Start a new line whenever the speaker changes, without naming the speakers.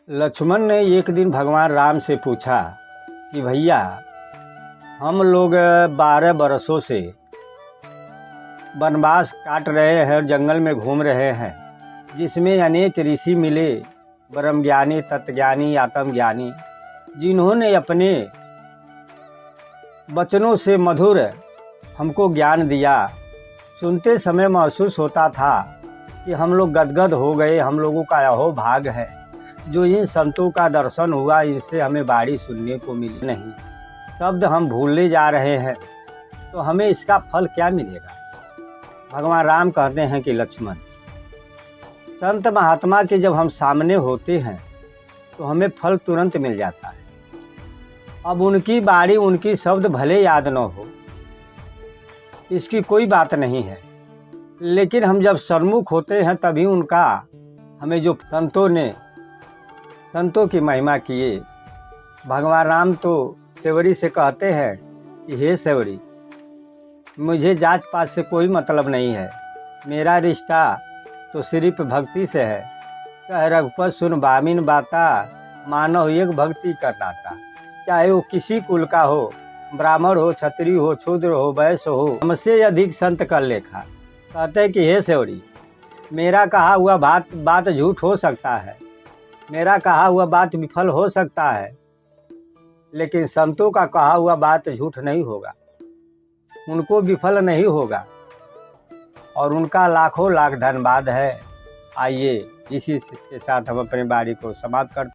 लक्ष्मण ने एक दिन भगवान राम से पूछा कि भैया, हम लोग 12 बरसों से वनवास काट रहे हैं, जंगल में घूम रहे हैं, जिसमें अनेक ऋषि मिले, ब्रह्मज्ञानी, तत्वज्ञानी, आत्मज्ञानी, जिन्होंने अपने वचनों से मधुर हमको ज्ञान दिया। सुनते समय महसूस होता था कि हम लोग गदगद हो गए। हम लोगों का अहो भाग है जो इन संतों का दर्शन हुआ, इनसे हमें वाणी सुनने को मिली नहीं। शब्द हम भूलने जा रहे हैं, तो हमें इसका फल क्या मिलेगा? भगवान राम कहते हैं कि लक्ष्मण, संत महात्मा के जब हम सामने होते हैं तो हमें फल तुरंत मिल जाता है। अब उनकी वाणी, उनकी शब्द भले याद न हो, इसकी कोई बात नहीं है, लेकिन हम जब सन्मुख होते हैं तभी उनका, हमें जो संतों की महिमा किए। भगवान राम तो सेवरी से कहते हैं कि हे सेवरी, मुझे जात पात से कोई मतलब नहीं है, मेरा रिश्ता तो सिर्फ भक्ति से है। कह रघुपत सुन बामिन बाता, मानव एक भक्ति करनाता। चाहे वो किसी कुल का हो, ब्राह्मण हो, क्षत्रिय हो, शूद्र हो, वैश्य हो, हमसे अधिक संत कर लेखा। कहते हैं कि हे सेवरी, मेरा कहा हुआ बात झूठ हो सकता है, मेरा कहा हुआ बात विफल हो सकता है, लेकिन संतों का कहा हुआ बात झूठ नहीं होगा, उनको विफल नहीं होगा, और उनका लाखों लाख धन्यवाद है। आइए इसी के साथ हम अपनी वाणी को समाप्त करते हैं।